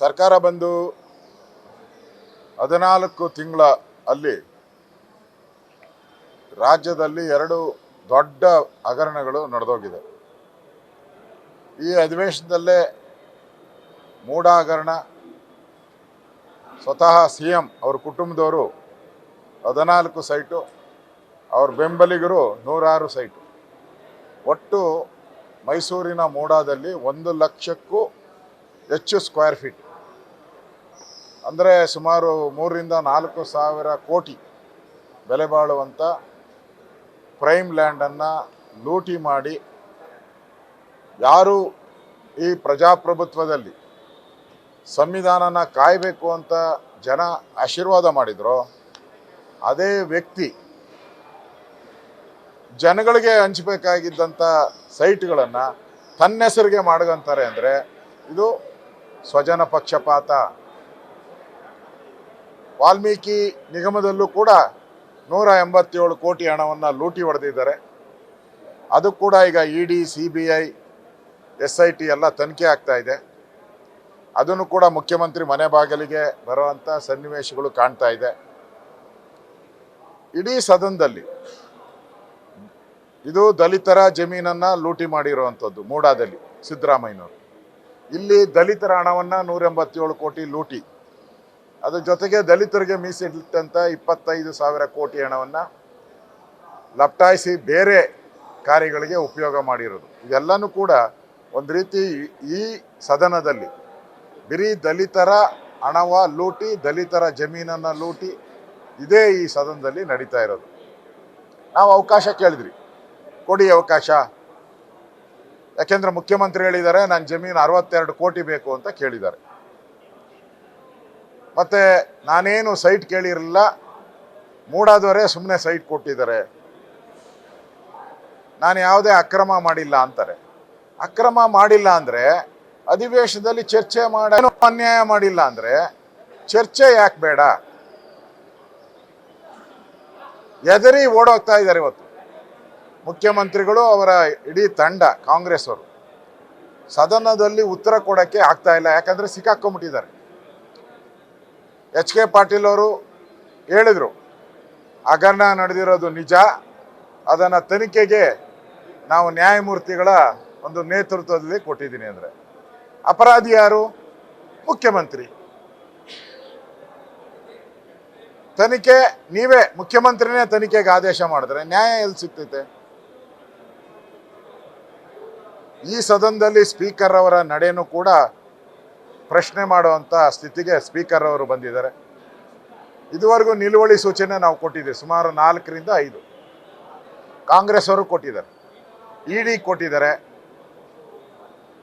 ಸರ್ಕಾರ ಬಂದು 14 ತಿಂಗಳ ಅಲ್ಲಿ ರಾಜ್ಯದಲ್ಲಿ 2 ದೊಡ್ಡ ಹಗರಣಗಳು ನಡೆದೋಗಿದೆ. ಈ ಅಧಿವೇಶನದಲ್ಲೇ ಮೂಡ ಹಗರಣ, ಸ್ವತಃ CM ಅವ್ರ ಕುಟುಂಬದವರು 14 ಸೈಟು, ಅವ್ರ ಬೆಂಬಲಿಗರು 106 ಸೈಟು, ಒಟ್ಟು ಮೈಸೂರಿನ ಮೂಡಾದಲ್ಲಿ 1 ಲಕ್ಷಕ್ಕೂ ಹೆಚ್ಚು ಸ್ಕ್ವೇರ್ ಫೀಟ್, ಅಂದರೆ ಸುಮಾರು 3 ರಿಂದ 4 ಸಾವಿರ ಕೋಟಿ ಬೆಲೆ ಬಾಳುವಂಥ ಪ್ರೈಮ್ ಲ್ಯಾಂಡನ್ನು ಲೂಟಿ ಮಾಡಿ, ಯಾರು ಈ ಪ್ರಜಾಪ್ರಭುತ್ವದಲ್ಲಿ ಸಂವಿಧಾನನ ಕಾಯಬೇಕು ಅಂತ ಜನ ಆಶೀರ್ವಾದ ಮಾಡಿದ್ರು, ಅದೇ ವ್ಯಕ್ತಿ ಜನಗಳಿಗೆ ಹಂಚಬೇಕಾಗಿದ್ದಂಥ ಸೈಟ್ಗಳನ್ನು ತನ್ನ ಹೆಸರಿಗೆ ಮಾಡ್ಕೊಂತಾರೆ ಅಂದರೆ ಇದು ಸ್ವಜನ ಪಕ್ಷಪಾತ. ವಾಲ್ಮೀಕಿ ನಿಗಮದಲ್ಲೂ ಕೂಡ 187 ಕೋಟಿ ಹಣವನ್ನು ಲೂಟಿ ಹೊಡೆದಿದ್ದಾರೆ. ಅದು ಕೂಡ ಈಗ ED, CBI, SIT ಎಲ್ಲ ತನಿಖೆ ಆಗ್ತಾ ಇದೆ. ಅದನ್ನು ಕೂಡ ಮುಖ್ಯಮಂತ್ರಿ ಮನೆ ಬಾಗಿಲಿಗೆ ಬರುವಂಥ ಸನ್ನಿವೇಶಗಳು ಕಾಣ್ತಾ ಇದೆ. ಇಡೀ ಸದನದಲ್ಲಿ ಇದು ದಲಿತರ ಜಮೀನನ್ನು ಲೂಟಿ ಮಾಡಿರುವಂಥದ್ದು ಮೂಡಾದಲ್ಲಿ ಸಿದ್ದರಾಮಯ್ಯನವರು. ಇಲ್ಲಿ ದಲಿತರ ಹಣವನ್ನು 187 ಕೋಟಿ ಲೂಟಿ, ಅದ್ರ ಜೊತೆಗೆ ದಲಿತರಿಗೆ ಮೀಸಲಿಟ್ಟಂಥ 25,000 ಕೋಟಿ ಹಣವನ್ನು ಲಪ್ಟಾಯಿಸಿ ಬೇರೆ ಕಾರ್ಯಗಳಿಗೆ ಉಪಯೋಗ ಮಾಡಿರೋದು. ಇದೆಲ್ಲನೂ ಕೂಡ ಒಂದು ರೀತಿ ಈ ಸದನದಲ್ಲಿ ಬರೀ ದಲಿತರ ಹಣವ ಲೂಟಿ, ದಲಿತರ ಜಮೀನನ್ನು ಲೂಟಿ, ಇದೇ ಈ ಸದನದಲ್ಲಿ ನಡೀತಾ ಇರೋದು. ನಾವು ಅವಕಾಶ ಕೇಳಿದ್ರಿ, ಕೊಡಿ ಅವಕಾಶ, ಯಾಕೆಂದರೆ ಮುಖ್ಯಮಂತ್ರಿ ಹೇಳಿದ್ದಾರೆ ನನ್ನ ಜಮೀನು 62 ಕೋಟಿ ಬೇಕು ಅಂತ ಕೇಳಿದ್ದಾರೆ. ಮತ್ತು ನಾನೇನು ಸೈಟ್ ಕೇಳಿರಲಿಲ್ಲ, ಮೂಡಾದವರೇ ಸುಮ್ಮನೆ ಸೈಟ್ ಕೊಟ್ಟಿದ್ದಾರೆ, ನಾನು ಯಾವುದೇ ಅಕ್ರಮ ಮಾಡಿಲ್ಲ ಅಂತಾರೆ. ಅಕ್ರಮ ಮಾಡಿಲ್ಲ ಅಂದರೆ ಅಧಿವೇಶನದಲ್ಲಿ ಚರ್ಚೆ ಮಾಡೋ, ಅನ್ಯಾಯ ಮಾಡಿಲ್ಲ ಅಂದರೆ ಚರ್ಚೆ ಯಾಕೆ ಬೇಡ? ಎದರಿ ಓಡೋಗ್ತಾ ಇದ್ದಾರೆ ಇವತ್ತು ಮುಖ್ಯಮಂತ್ರಿಗಳು, ಅವರ ಇಡೀ ತಂಡ, ಕಾಂಗ್ರೆಸ್ ಅವರು. ಸದನದಲ್ಲಿ ಉತ್ತರ ಕೊಡೋಕ್ಕೆ ಆಗ್ತಾ ಇಲ್ಲ, ಯಾಕಂದರೆ ಸಿಕ್ಕಾಕೊಂಡ್ಬಿಟ್ಟಿದ್ದಾರೆ. HK ಪಾಟೀಲ್ ಅವರು ಹೇಳಿದರು, ಹಗರಣ ನಡೆದಿರೋದು ನಿಜ, ಅದನ್ನು ತನಿಖೆಗೆ ನಾವು ನ್ಯಾಯಮೂರ್ತಿಗಳ ಒಂದು ನೇತೃತ್ವದಲ್ಲಿ ಕೊಟ್ಟಿದ್ದೀನಿ ಅಂದರೆ. ಅಪರಾಧಿ ಯಾರು? ಮುಖ್ಯಮಂತ್ರಿ. ತನಿಖೆ ನೀವೇ, ಮುಖ್ಯಮಂತ್ರಿನೇ ತನಿಖೆಗೆ ಆದೇಶ ಮಾಡಿದ್ರೆ ನ್ಯಾಯ ಎಲ್ಲಿ ಸಿಗ್ತೈತೆ? ಈ ಸದನದಲ್ಲಿ ಸ್ಪೀಕರ್ ಅವರ ನಡೆಯನ್ನು ಕೂಡ ಪ್ರಶ್ನೆ ಮಾಡುವಂಥ ಸ್ಥಿತಿಗೆ ಸ್ಪೀಕರ್ ಅವರು ಬಂದಿದ್ದಾರೆ. ಇದುವರೆಗೂ ನಿಲುವಳಿ ಸೂಚನೆ ನಾವು ಕೊಟ್ಟಿದ್ದೀವಿ, ಸುಮಾರು 4 ರಿಂದ 5 ಕಾಂಗ್ರೆಸ್ ಅವರು ಕೊಟ್ಟಿದ್ದಾರೆ, ED ಕೊಟ್ಟಿದ್ದಾರೆ.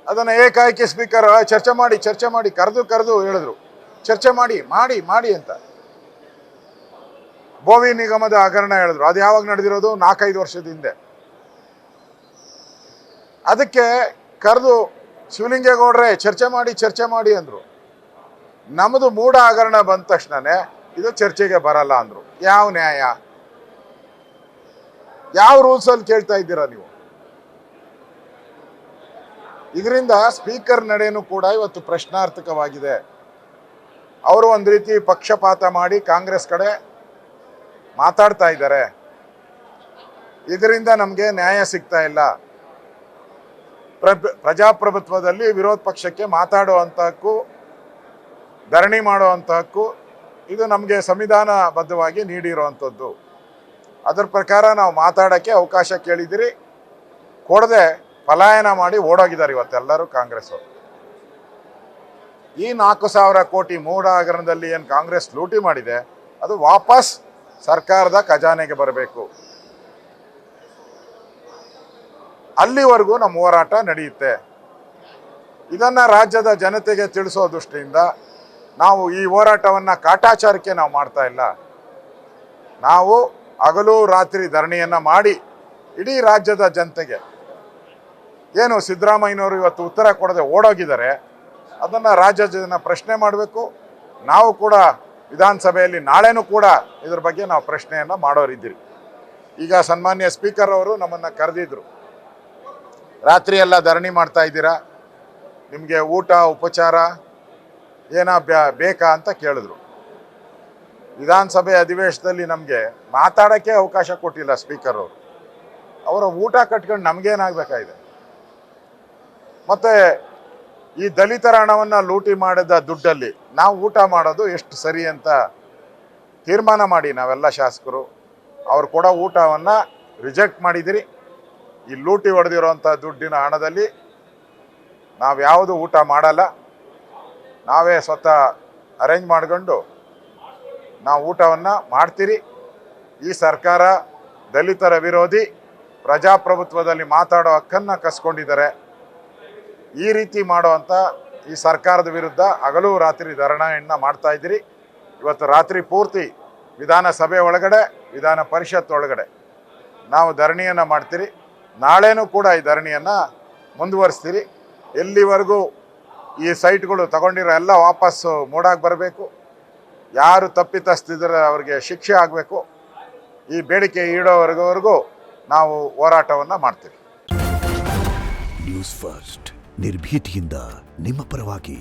ಅದನ್ನು ಏಕಾಏಕಿ ಸ್ಪೀಕರ್ ಚರ್ಚೆ ಮಾಡಿ ಕರೆದು ಹೇಳಿದ್ರು, ಚರ್ಚೆ ಮಾಡಿ ಅಂತ. ಬೋವಿ ನಿಗಮದ ಹಗರಣ ಹೇಳಿದ್ರು, ಅದು ಯಾವಾಗ ನಡೆದಿರೋದು? 4-5 ವರ್ಷದ ಹಿಂದೆ. ಅದಕ್ಕೆ ಕರೆದು ಶಿವಲಿಂಗೇಗೌಡ್ರೆ ಚರ್ಚೆ ಮಾಡಿ ಅಂದರು. ನಮ್ಮದು ಮೂಡ ಹಗರಣ ಬಂದ ತಕ್ಷಣನೇ ಇದು ಚರ್ಚೆಗೆ ಬರಲ್ಲ ಅಂದರು. ಯಾವ ನ್ಯಾಯ? ಯಾವ ರೂಲ್ಸಲ್ಲಿ ಕೇಳ್ತಾ ಇದ್ದೀರಾ ನೀವು? ಇದರಿಂದ ಸ್ಪೀಕರ್ ನಡೆಯನ್ನು ಕೂಡ ಇವತ್ತು ಪ್ರಶ್ನಾರ್ಥಕವಾಗಿದೆ. ಅವರು ಒಂದು ರೀತಿ ಪಕ್ಷಪಾತ ಮಾಡಿ ಕಾಂಗ್ರೆಸ್ ಕಡೆ ಮಾತಾಡ್ತಾ ಇದ್ದಾರೆ. ಇದರಿಂದ ನಮಗೆ ನ್ಯಾಯ ಸಿಗ್ತಾ ಇಲ್ಲ. ಪ್ರಜಾಪ್ರಭುತ್ವದಲ್ಲಿ ವಿರೋಧ ಪಕ್ಷಕ್ಕೆ ಮಾತಾಡುವಂಥ ಹಕ್ಕು, ಧರಣಿ ಮಾಡುವಂಥ ಹಕ್ಕು, ಇದು ನಮಗೆ ಸಂವಿಧಾನಬದ್ಧವಾಗಿ ನೀಡಿರುವಂಥದ್ದು. ಅದರ ಪ್ರಕಾರ ನಾವು ಮಾತಾಡೋಕ್ಕೆ ಅವಕಾಶ ಕೇಳಿದಿರಿ, ಕೊಡದೆ ಪಲಾಯನ ಮಾಡಿ ಓಡೋಗಿದ್ದಾರೆ ಇವತ್ತೆಲ್ಲರೂ ಕಾಂಗ್ರೆಸ್ ಅವರು. ಈ 4,000 ಕೋಟಿ ಮೂಡ ಹಗರಣದಲ್ಲಿ ಏನು ಕಾಂಗ್ರೆಸ್ ಲೂಟಿ ಮಾಡಿದೆ, ಅದು ವಾಪಸ್ ಸರ್ಕಾರದ ಖಜಾನೆಗೆ ಬರಬೇಕು. ಅಲ್ಲಿವರೆಗೂ ನಮ್ಮ ಹೋರಾಟ ನಡೆಯುತ್ತೆ. ಇದನ್ನು ರಾಜ್ಯದ ಜನತೆಗೆ ತಿಳಿಸೋ ದೃಷ್ಟಿಯಿಂದ ನಾವು ಈ ಹೋರಾಟವನ್ನು ಕಾಟಾಚಾರಕ್ಕೆ ನಾವು ಮಾಡ್ತಾ ಇಲ್ಲ. ನಾವು ಹಗಲು ರಾತ್ರಿ ಧರಣಿಯನ್ನು ಮಾಡಿ ಇಡೀ ರಾಜ್ಯದ ಜನತೆಗೆ, ಏನು ಸಿದ್ದರಾಮಯ್ಯನವರು ಇವತ್ತು ಉತ್ತರ ಕೊಡದೆ ಓಡೋಗಿದ್ದಾರೆ, ಅದನ್ನು ರಾಜ್ಯದ ಜನ ಪ್ರಶ್ನೆ ಮಾಡಬೇಕು. ನಾವು ಕೂಡ ವಿಧಾನಸಭೆಯಲ್ಲಿ ನಾಳೆನೂ ಕೂಡ ಇದ್ರ ಬಗ್ಗೆ ನಾವು ಪ್ರಶ್ನೆಯನ್ನು ಮಾಡೋರಿದ್ದೀರಿ. ಈಗ ಸನ್ಮಾನ್ಯ ಸ್ಪೀಕರ್ ಅವರು ನಮ್ಮನ್ನು ಕರೆದಿದ್ರು, ರಾತ್ರಿ ಎಲ್ಲ ಧರಣಿ ಮಾಡ್ತಾ ಇದ್ದೀರಾ, ನಿಮಗೆ ಊಟ ಉಪಚಾರ ಬೇಕಾ ಅಂತ ಕೇಳಿದ್ರು. ವಿಧಾನಸಭೆ ಅಧಿವೇಶನದಲ್ಲಿ ನಮಗೆ ಮಾತಾಡೋಕ್ಕೆ ಅವಕಾಶ ಕೊಟ್ಟಿಲ್ಲ ಸ್ಪೀಕರ್ ಅವರು. ಅವರ ಊಟ ಕಟ್ಕೊಂಡು ನಮಗೇನಾಗಬೇಕಾಗಿದೆ? ಮತ್ತು ಈ ದಲಿತರ ಹಣವನ್ನು ಲೂಟಿ ಮಾಡಿದ ದುಡ್ಡಲ್ಲಿ ನಾವು ಊಟ ಮಾಡೋದು ಎಷ್ಟು ಸರಿ ಅಂತ ತೀರ್ಮಾನ ಮಾಡಿ ನಾವೆಲ್ಲ ಶಾಸಕರು ಅವ್ರು ಕೊಡೋ ಊಟವನ್ನು ರಿಜೆಕ್ಟ್ ಮಾಡಿದಿರಿ. ಈ ಲೂಟಿ ಹೊಡೆದಿರೋಂಥ ದುಡ್ಡಿನ ಹಣದಲ್ಲಿ ನಾವು ಯಾವುದು ಊಟ ಮಾಡಲ್ಲ, ನಾವೇ ಸ್ವತಃ ಅರೇಂಜ್ ಮಾಡ್ಕೊಂಡು ನಾವು ಊಟವನ್ನು ಮಾಡ್ತೀರಿ. ಈ ಸರ್ಕಾರ ದಲಿತರ ವಿರೋಧಿ, ಪ್ರಜಾಪ್ರಭುತ್ವದಲ್ಲಿ ಮಾತಾಡೋ ಹಕ್ಕನ್ನು ಕಸ್ಕೊಂಡಿದ್ದಾರೆ. ಈ ರೀತಿ ಮಾಡುವಂಥ ಈ ಸರ್ಕಾರದ ವಿರುದ್ಧ ಹಗಲು ರಾತ್ರಿ ಧರಣಿಯನ್ನು ಮಾಡ್ತಾ ಇದ್ದೀರಿ. ಇವತ್ತು ರಾತ್ರಿ ಪೂರ್ತಿ ವಿಧಾನಸಭೆ ಒಳಗಡೆ, ವಿಧಾನ ಪರಿಷತ್ ಒಳಗಡೆ ನಾವು ಧರಣಿಯನ್ನು ಮಾಡ್ತೀರಿ. ನಾಳೆನೂ ಕೂಡ ಈ ಧರಣಿಯನ್ನು ಮುಂದುವರಿಸ್ತೀರಿ. ಎಲ್ಲಿವರೆಗೂ ಈ ಸೈಟ್ಗಳು ತಗೊಂಡಿರೋ ಎಲ್ಲ ವಾಪಸ್ಸು ಮೂಡಾಗಿ ಬರಬೇಕು. ಯಾರು ತಪ್ಪಿತಸ್ಥಿದ್ರೆ ಅವ್ರಿಗೆ ಶಿಕ್ಷೆ ಆಗಬೇಕು. ಈ ಬೇಡಿಕೆ ಈಡೋವರೆಗೂ ನಾವು ಹೋರಾಟವನ್ನು ಮಾಡ್ತೀವಿ. ನ್ಯೂಸ್ ಫಸ್ಟ್ ನಿರ್ಭೀತಿಯಿಂದ ನಿಮ್ಮ ಪರವಾಗಿ.